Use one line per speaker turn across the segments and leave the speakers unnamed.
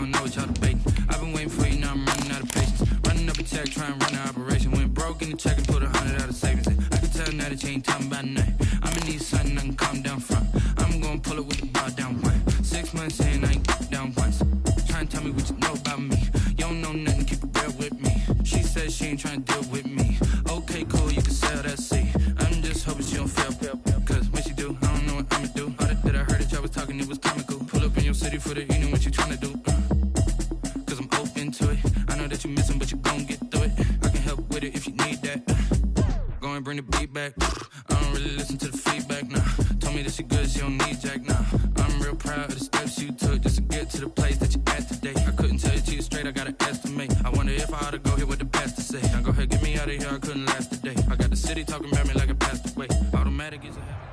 don't know what y'all debating. I've been waiting for you, now I'm running out of patience. Running up a check, trying to run an operation. Went broke in the check and put 100 out of savings in. I can tell now that you ain't talking about nothing. I'm in need something I can calm down from. I'm gonna pull it with the bar down one. 6 months in, I ain't down once. Trying to tell me what you know about me. You don't know nothing, keep it real with me. She says she ain't trying to deal with me. Okay, cool, you can sell that seat. I'm just hoping she don't fail. Cause when she do, I don't know what I'ma do. All that I heard that y'all was talking, it was comical. Pull up in your city for the evening, what you trying to do? Cause I'm open to it. I know that you missing, but you gon' get through it. I can help with it if you need that. Go and bring the beat back. I don't really listen to the feedback, nah. Told me that she good, she don't need jack, nah. I'm real proud of the steps you took just to get to the place that you at today. I couldn't tell it to you straight, I gotta estimate. I wonder if I ought to go here with the pastor say. Now go ahead, get me out of here, I couldn't last a day. I got the city talking about me like a passed away. Automatic is a habit.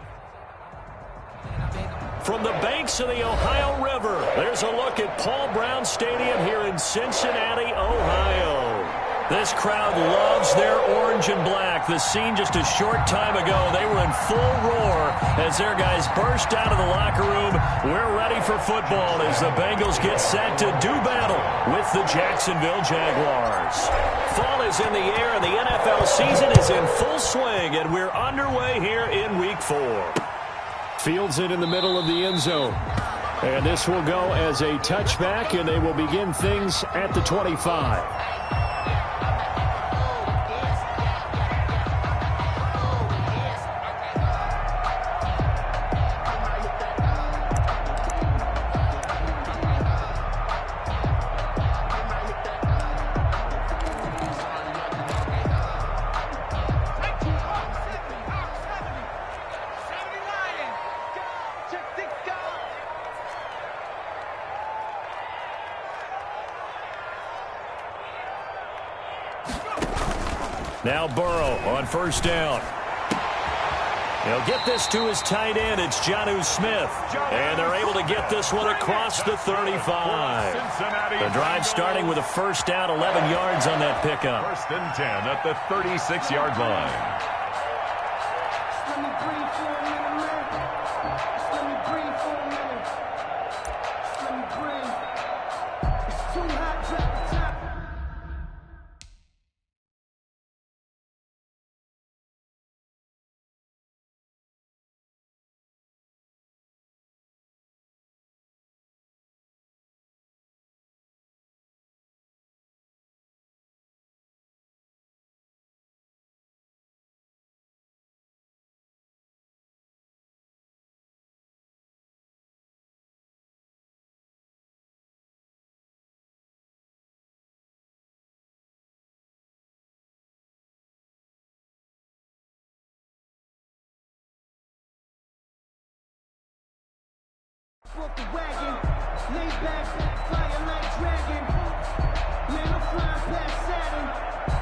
From the banks of the Ohio River, there's a look at Paul Brown Stadium here in Cincinnati, Ohio. This crowd loves their orange and black. The scene just a short time ago, they were in full roar as their guys burst out of the locker room. We're ready for football as the Bengals get set to do battle with the Jacksonville Jaguars. Fall is in the air and the NFL season is in full swing, and we're underway here in Week 4.
Fields it in the middle of the end zone. And this will go as a touchback, and they will begin things at the 25.
Now Burrow on first down. He'll get this to his tight end. It's Jonnu Smith. And they're able to get this one across the 35. The drive starting with a first down, 11 yards on that pickup.
First and 10 at the 36-yard line.
Off the wagon, lay back, flying like dragon. Man, I'm flying past Saturn.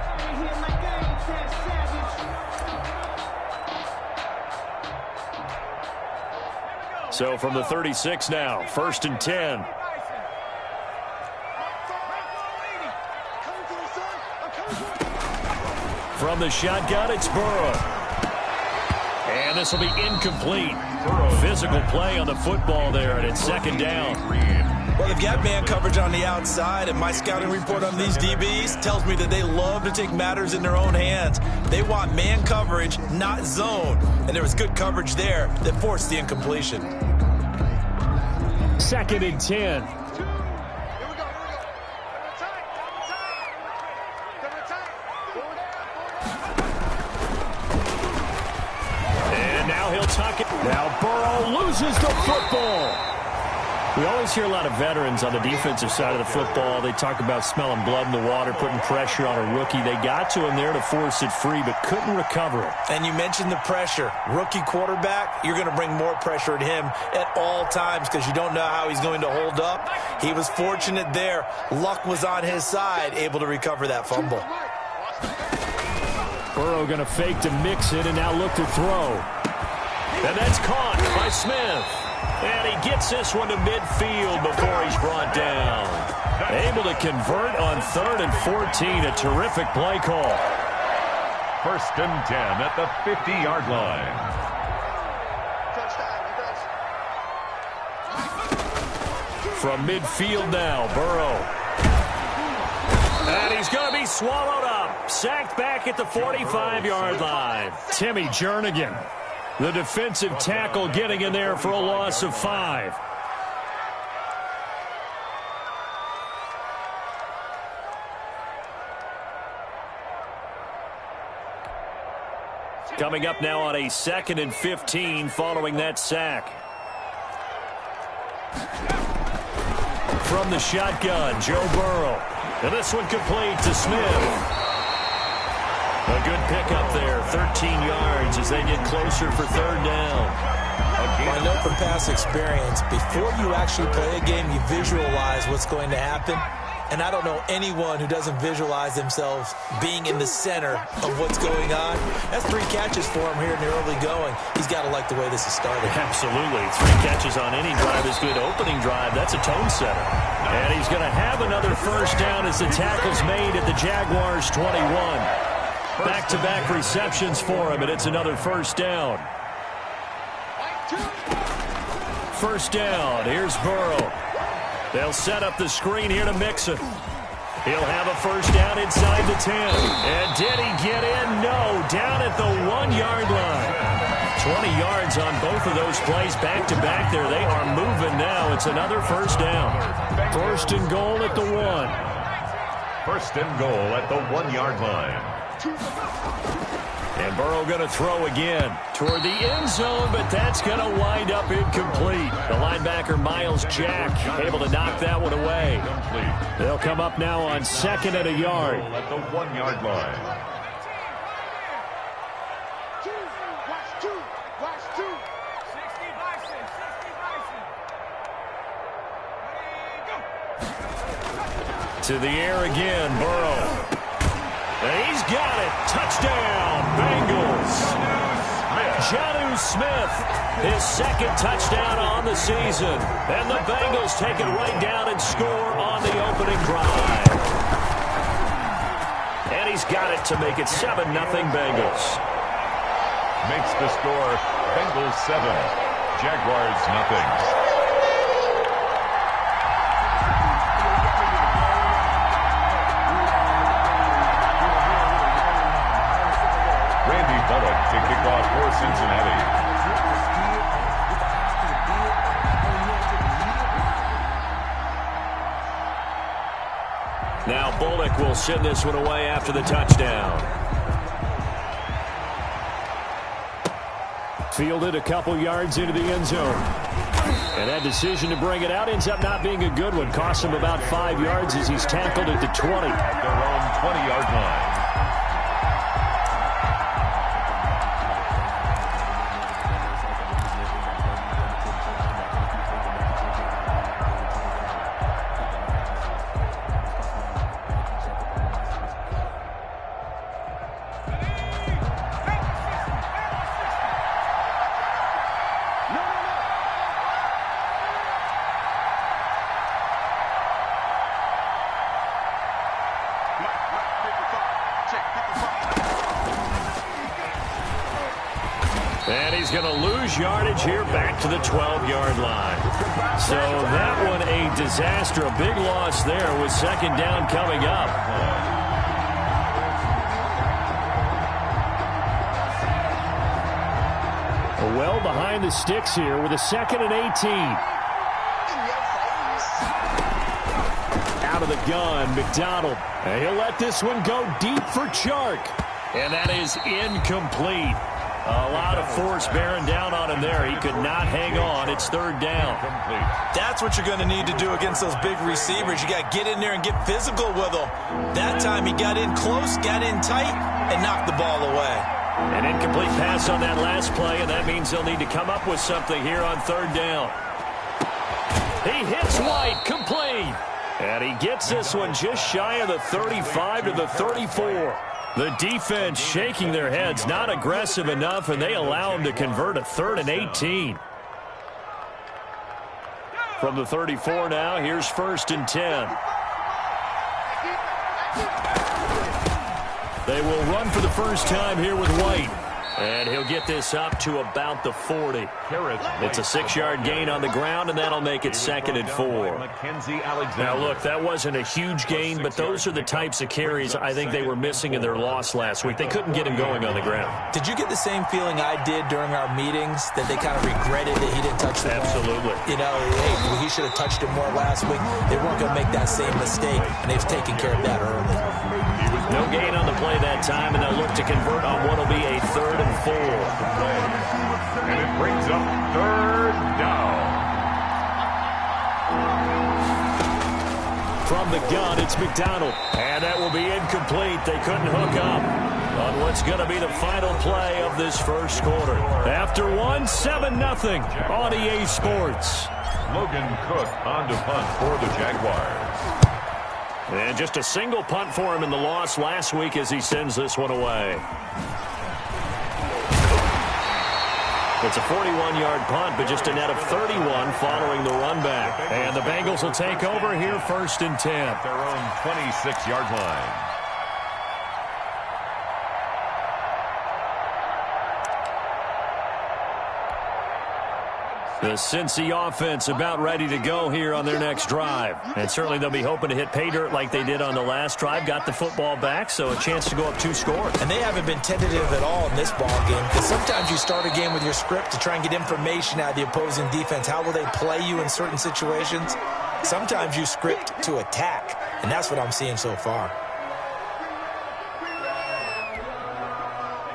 Out of here like I ain't that savage.
So from the 36 now, first and 10. From the shotgun, it's Burrow. And this will be incomplete. Physical play on the football there, and it's second down.
Well, they've got man coverage on the outside, and my scouting report on these DBs tells me that they love to take matters in their own hands. They want man coverage, not zone. And there was good coverage there that forced the incompletion.
Second and 10. Now Burrow loses the football.
We always hear a lot of veterans on the defensive side of the football. They talk about smelling blood in the water, putting pressure on a rookie. They got to him there to force it free, but couldn't recover it.
And you mentioned the pressure. Rookie quarterback, you're going to bring more pressure at him at all times because you don't know how he's going to hold up. He was fortunate there. Luck was on his side, able to recover that fumble.
Burrow going to fake to mix it and now look to throw.
And that's caught by Smith. And he gets this one to midfield before he's brought down. Able to convert on 3rd and 14. A terrific play call.
First and 10 at the 50-yard line.
From midfield now, Burrow. And he's going to be swallowed up. Sacked back at the 45-yard line. Timmy Jernigan, the defensive tackle, getting in there for a loss of 5. Coming up now on a 2nd and 15 following that sack. From the shotgun, Joe Burrow. And this one complete to Smith. A good pickup there, 13 yards as they get closer for 3rd down.
I know from past experience, before you actually play a game, you visualize what's going to happen. And I don't know anyone who doesn't visualize themselves being in the center of what's going on. That's 3 catches for him here in the early going. He's got to like the way this is started.
Absolutely. 3 catches on any drive is good. Opening drive, that's a tone setter. And he's going to have another 1st down as the tackle's made at the Jaguars' 21. Back-to-back receptions for him, and it's another 1st down. 1st down. Here's Burrow. They'll set up the screen here to Mixon. He'll have a 1st down inside the 10. And did he get in? No. Down at the 1-yard line. 20 yards on both of those plays back-to-back there. They are moving now. It's another 1st down. 1st and goal at the 1.
1st and goal at the 1-yard line.
And Burrow going to throw again toward the end zone, but that's going to wind up incomplete. The linebacker, Miles Jack, able to knock that one away. They'll come up now on 2nd and a yard.
At the 1-yard line.
To the air again, Burrow. And he's got it. Touchdown, Bengals. Jonnu Smith, his 2nd touchdown on the season. And the Bengals take it right down and score on the opening drive. And he's got it to make it 7-0 Bengals.
Makes the score Bengals 7, Jaguars 0. To kick off for Cincinnati.
Now Bullock will send this one away after the touchdown.
Fielded a couple yards into the end zone. And that decision to bring it out ends up not being a good one. Costs him about 5 yards as he's tackled at the 20.
At their own 20-yard line.
And he's going to lose yardage here back to the 12-yard line. So that one a disaster, a big loss there with 2nd down coming up.
Well behind the sticks here with a 2nd and 18. Out of the gun, McDonald. And he'll let this one go deep for Chark.
And that is incomplete. A lot of force bearing down on him there. He could not hang on. It's 3rd down.
That's what you're going to need to do against those big receivers. You got to get in there and get physical with them. That time he got in close, got in tight, and knocked the ball away.
An incomplete pass on that last play, and that means they'll need to come up with something here on 3rd down. He hits White, complete. And he gets this one just shy of the 35 to the 34. The defense shaking their heads, not aggressive enough, and they allow him to convert a 3rd and 18. From the 34 now, here's 1st and 10. They will run for the first time here with White. And he'll get this up to about the 40. It's a 6-yard gain on the ground, and that'll make it 2nd and 4. Now, look, that wasn't a huge gain, but those are the types of carries I think they were missing in their loss last week. They couldn't get him going on the ground.
Did you get the same feeling I did during our meetings, that they kind of regretted that he didn't touch the ball?
Absolutely.
You know, hey, he should have touched it more last week. They weren't going to make that same mistake, and they've taken care of that early.
No gain on the play that time, and they'll look to convert on what will be a 3rd and 4.
And it brings up 3rd down.
From the gun, it's McDonald.
And that will be incomplete. They couldn't hook up on what's going to be the final play of this first quarter.
After one, 7-0 on EA Sports.
Logan Cook on to punt for the Jaguars.
And just a single punt for him in the loss last week as he sends this one away. It's a 41-yard punt, but just a net of 31 following the run back.
And the Bengals will take over here 1st and 10.
At their own 26-yard line.
The Cincy offense about ready to go here on their next drive.
And certainly they'll be hoping to hit pay dirt like they did on the last drive. Got the football back, so a chance to go up 2 scores.
And they haven't been tentative at all in this ball game, because sometimes you start a game with your script to try and get information out of the opposing defense. How will they play you in certain situations? Sometimes you script to attack, and that's what I'm seeing so far.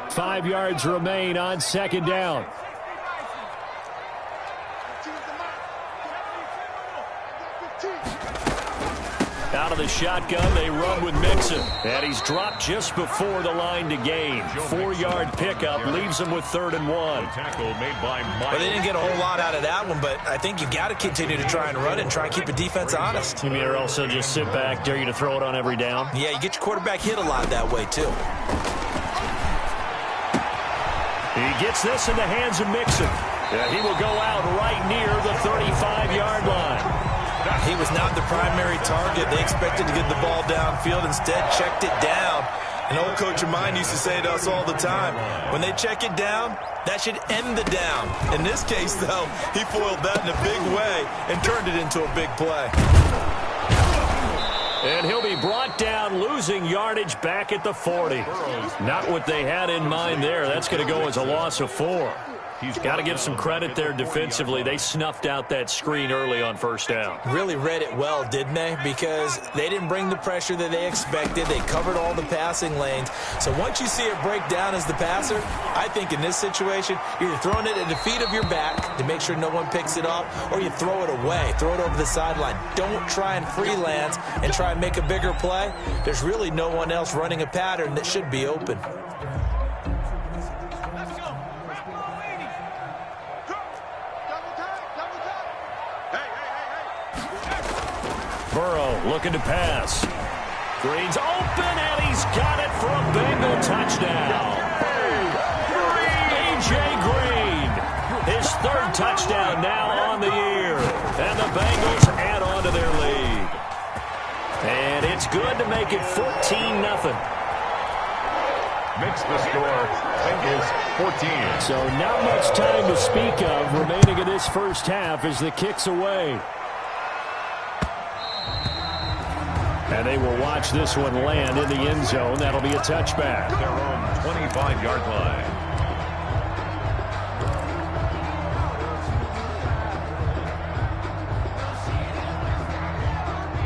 5 yards remain on 2nd down.
Out of the shotgun, they run with Mixon. And he's dropped just before the line to gain. 4-yard pickup leaves him with 3rd and 1.
Tackle made by Miles.
Well, they didn't get a whole lot out of that one, but I think you got to continue to try and run it and try and keep the defense honest.
You mean or also just sit back, dare you to throw it on every down?
Yeah, you get your quarterback hit a lot that way, too.
He gets this in the hands of Mixon. Yeah, he will go out right near the 35-yard line.
He was not the primary target. They expected to get the ball downfield. Instead, checked it down. An old coach of mine used to say to us all the time, when they check it down, that should end the down. In this case, though, he foiled that in a big way and turned it into a big play.
And he'll be brought down, losing yardage back at the 40. Not what they had in mind there. That's going to go as a loss of 4. He's got to give some credit there defensively. They snuffed out that screen early on 1st down.
Really read it well, didn't they? Because they didn't bring the pressure that they expected. They covered all the passing lanes. So once you see it break down as the passer, I think in this situation, you're either throwing it at the feet of your back to make sure no one picks it up, or you throw it away, throw it over the sideline. Don't try and freelance and try and make a bigger play. There's really no one else running a pattern that should be open.
Burrow looking to pass. Green's open, and he's got it for a Bengal touchdown. A.J. Green, his 3rd touchdown now on the year. And the Bengals add on to their lead. And it's good to make it 14-0.
Makes the score. Bengals 14.
So not much time to speak of remaining in this first half as the kick's away. And they will watch this one land in the end zone. That'll be a touchback.
Their own 25-yard line.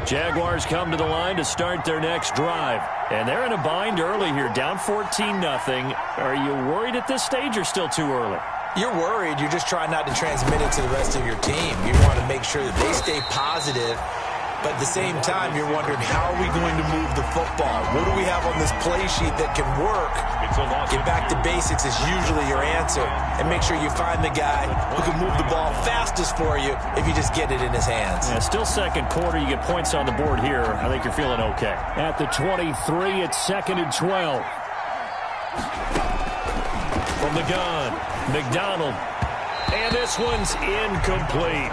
Jaguars come to the line to start their next drive. And they're in a bind early here, down 14-0. Are you worried at this stage or still too early?
You're worried. You're just trying not to transmit it to the rest of your team. You want to make sure that they stay positive. But at the same time, you're wondering, how are we going to move the football? What do we have on this play sheet that can work? Get back to basics is usually your answer. And make sure you find the guy who can move the ball fastest for you if you just get it in his hands.
Yeah, still 2nd quarter. You get points on the board here. I think you're feeling okay.
At the 23, it's 2nd and 12.
From the gun, McDonald. And this one's incomplete.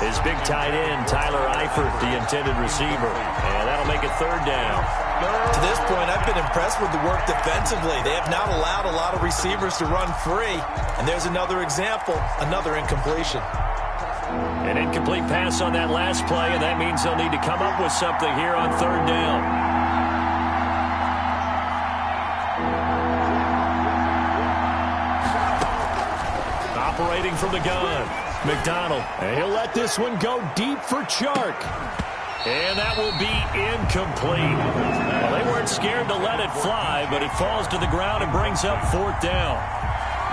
His big tight end, Tyler Eifert, the intended receiver. And that'll make it 3rd down.
To this point, I've been impressed with the work defensively. They have not allowed a lot of receivers to run free. And there's another example, another incompletion.
An incomplete pass on that last play, and that means they'll need to come up with something here on third down. Operating from the gun, McDonald. And he'll let this one go deep for Chark. And that will be incomplete. Well, they weren't scared to let it fly, but it falls to the ground and brings up fourth down.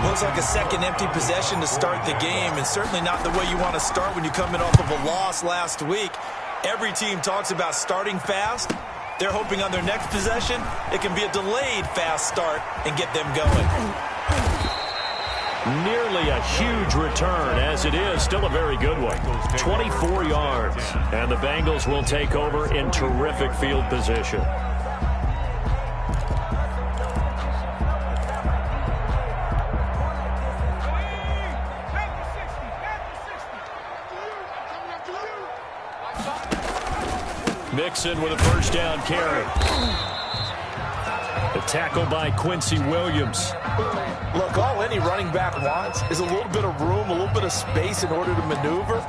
Looks like a second empty possession to start the game, and certainly not the way you want to start when you're coming off of a loss last week. Every team talks about starting fast. They're hoping on their next possession, it can be a delayed fast start and get them going.
Nearly a huge return, as it is still a very good one. 24 yards, and the Bengals will take over in terrific field position. Mixon with a first down carry. The tackle by Quincy Williams.
Look, all any running back wants is a little bit of room, a little bit of space in order to maneuver.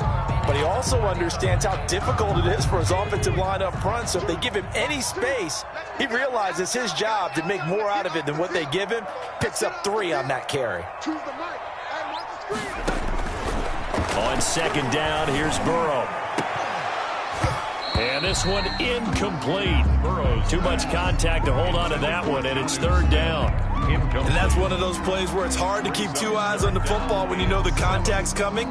But he also understands how difficult it is for his offensive line up front. So if they give him any space, he realizes his job to make more out of it than what they give him. Picks up 3 on that carry.
On second down, here's Burrow. And this one incomplete. Too much contact to hold on to that one, and it's third down.
And that's one of those plays where it's hard to keep 2 eyes on the football when you know the contact's coming,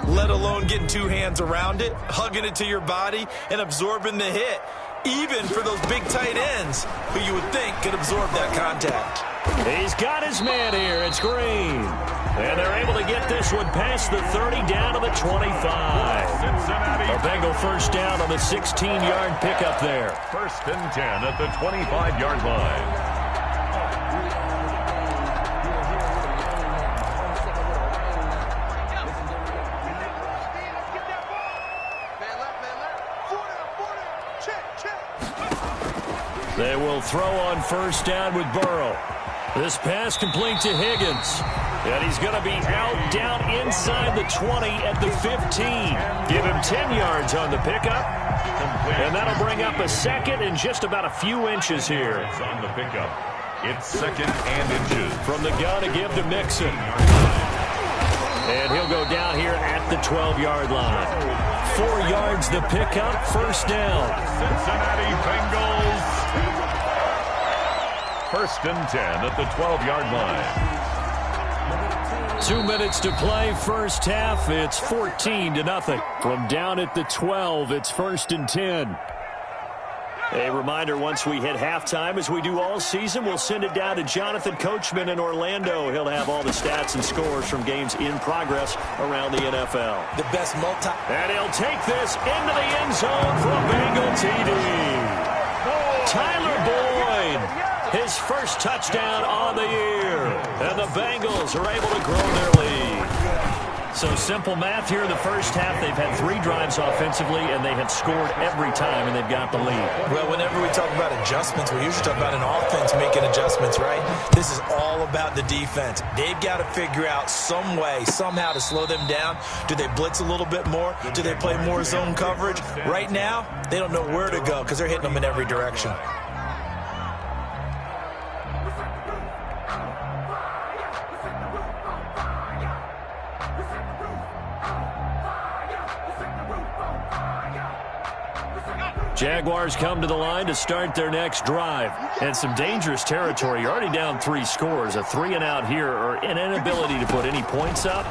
let alone getting 2 hands around it, hugging it to your body, and absorbing the hit. Even for those big tight ends who you would think could absorb that contact.
He's got his man here. It's Green. And they're able to get this one past the 30 down to the 25. A Bengal first down on the 16-yard pickup there.
First and 10 at the 25-yard line.
They will throw on first down with Burrow. This pass complete to Higgins. And he's going to be out down inside the 20 at the 15. Give him 10 yards on the pickup. And that'll bring up a second and just about a few inches here.
On the pickup, it's second and inches.
From the gun to give to Mixon. And he'll go down here at the 12-yard line. 4 yards the pickup, first down.
Cincinnati Bengals. First and 10 at the 12-yard line.
2 minutes to play, first half. It's 14-0. From down at the 12, it's first and 10. A reminder, once we hit halftime, as we do all season, we'll send it down to Jonathan Coachman in Orlando. He'll have all the stats and scores from games in progress around the NFL.
The best
And he'll take this into the end zone for a Bengal TD. Tyler Boyd, his first touchdown on the year. And the Bengals are able to grow their lead. So simple math here in the first half. They've had 3 drives offensively, and they have scored every time, and they've got the lead.
Well, whenever we talk about adjustments, we usually talk about an offense making adjustments, right? This is all about the defense. They've got to figure out some way, somehow to slow them down. Do they blitz a little bit more? Do they play more zone coverage? Right now, they don't know where to go because they're hitting them in every direction.
Jaguars come to the line to start their next drive. And some dangerous territory. You're already down 3 scores. A 3-and-out here, or an inability to put any points up.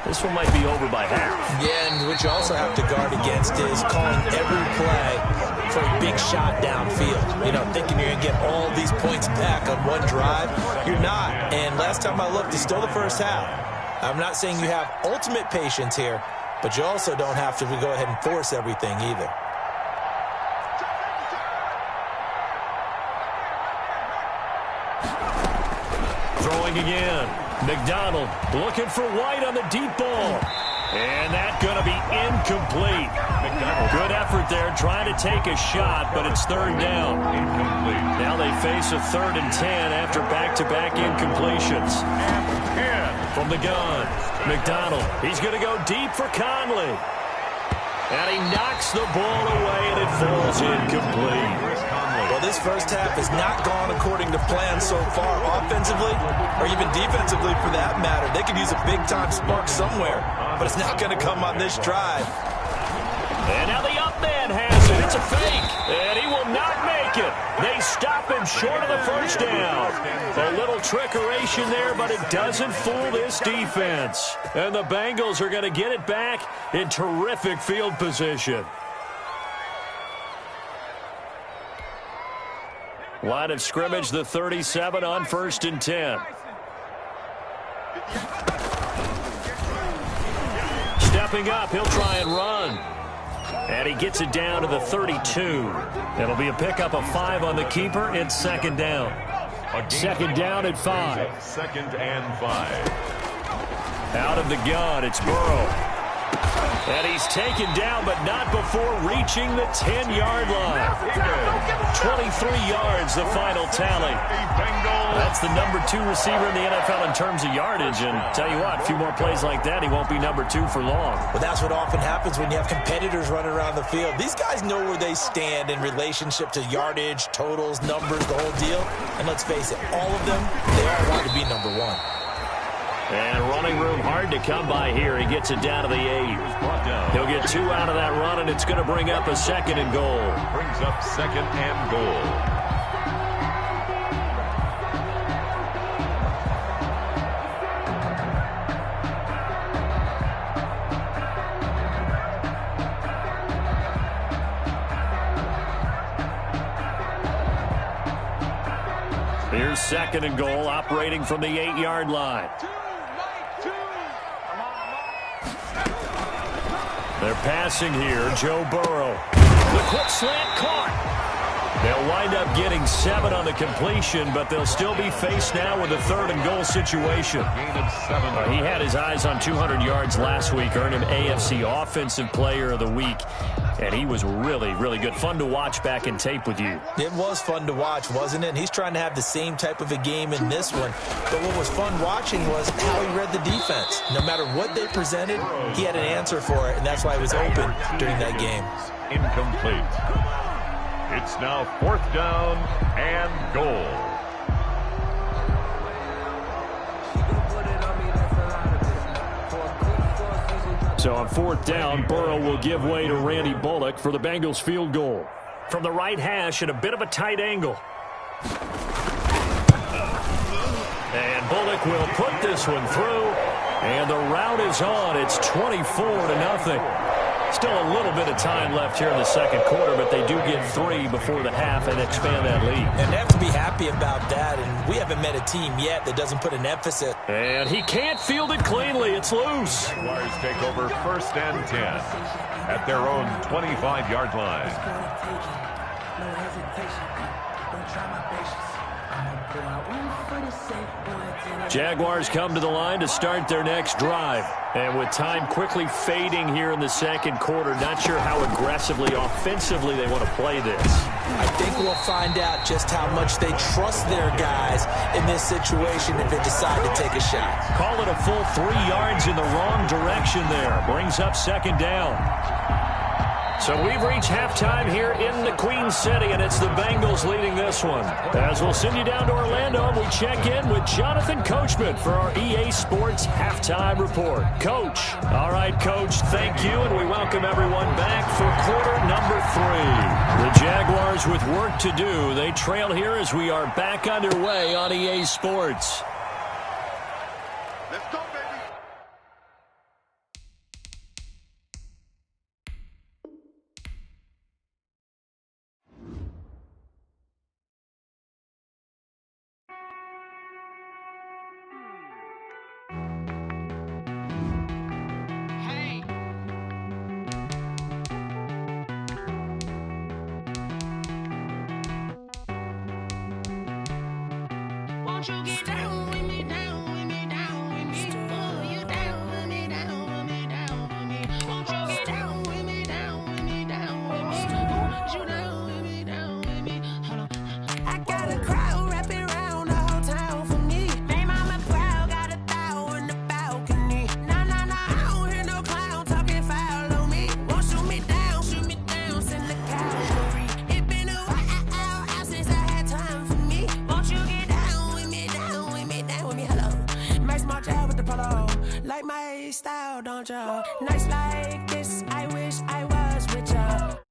This one might be over by half.
Yeah, and what you also have to guard against is calling every play for a big shot downfield. You know, thinking you're going to get all these points back on one drive. You're not. And last time I looked, it's still the first half. I'm not saying you have ultimate patience here, but you also don't have to go ahead and force everything either.
Throwing again. McDonald looking for White on the deep ball. And that's going to be incomplete. Good effort there, trying to take a shot, but it's third down. Now they face a 3rd and 10 after back-to-back incompletions. From the gun, McDonald. He's going to go deep for Conley. And he knocks the ball away, and it falls incomplete.
Well, this first half has not gone according to plan so far, offensively or even defensively for that matter. They could use a big-time spark somewhere, but it's not going to come on this drive.
And now the up man has it. It's a fake, and he will not make it. They stop him short of the first down. A little trickeration there, but it doesn't fool this defense. And the Bengals are going to get it back in terrific field position. Line of scrimmage, the 37 on 1st and 10. Stepping up, he'll try and run. And he gets it down to the 32. It'll be a pickup of 5 on the keeper. It's 2nd down.
Second down at 5.
2nd and 5.
Out of the gun, it's Burrow. And he's taken down, but not before reaching the 10-yard line. 23 yards, the final tally. That's the number 2 receiver in the NFL in terms of yardage. And tell you what, a few more plays like that, he won't be number 2 for long.
But that's what often happens when you have competitors running around the field. These guys know where they stand in relationship to yardage, totals, numbers, the whole deal. And let's face it, all of them, they all want to be number 1.
And running room hard to come by here. He gets it down to the 8. He'll get 2 out of that run, and it's going to bring up a 2nd and goal.
Brings up 2nd and goal.
Here's 2nd and goal, operating from the 8-yard line. They're passing here. Joe Burrow. The quick slant caught. They'll wind up getting 7 on the completion, but they'll still be faced now with a 3rd and goal situation. He had his eyes on 200 yards last week, earned him AFC Offensive Player of the Week. And he was really, really good. Fun to watch back in tape with you.
It was fun to watch, wasn't it? And he's trying to have the same type of a game in this one. But what was fun watching was how he read the defense. No matter what they presented, he had an answer for it, and that's why he was open during that game.
Incomplete. It's now 4th down and goal.
So on 4th down, Burrow will give way to Randy Bullock for the Bengals field goal.
From the right hash at a bit of a tight angle. And Bullock will put this one through. And the route is on. It's 24-0. Still a little bit of time left here in the 2nd quarter, but they do get 3 before the half and expand that lead.
And they have to be happy about that. And we haven't met a team yet that doesn't put an emphasis.
And he can't field it cleanly. It's loose.
Jaguars take over 1st and 10 at their own 25-yard line.
Jaguars come to the line to start their next drive. And with time quickly fading here in the 2nd quarter, not sure how aggressively, offensively they want to play this.
I think we'll find out just how much they trust their guys in this situation if they decide to take a shot.
Call it a full 3 yards in the wrong direction there. Brings up 2nd down. So we've reached halftime here in the Queen City, and it's the Bengals leading this one. As we'll send you down to Orlando, and we check in with Jonathan Coachman for our EA Sports Halftime Report. Coach. All right, Coach, thank you, and we welcome everyone back for quarter number 3. The Jaguars with work to do. They trail here as we are back underway on EA Sports.
Let's go, baby.
Won't you get down with me, down with me, down with me? Oh, you down with me, down with me, down got a crowd wrapping around the whole town for me. Made mama proud, got a thou in the balcony. Nah, nah, nah, I don't hear no clown talking foul on me. Won't shoot me down, send the cavalry. It been a while since I had time for me. Won't you get down with me, down with me, down with me, hello. Nice march out with the polo. Like my style, don't you? Nights like this, I wish I was with ya.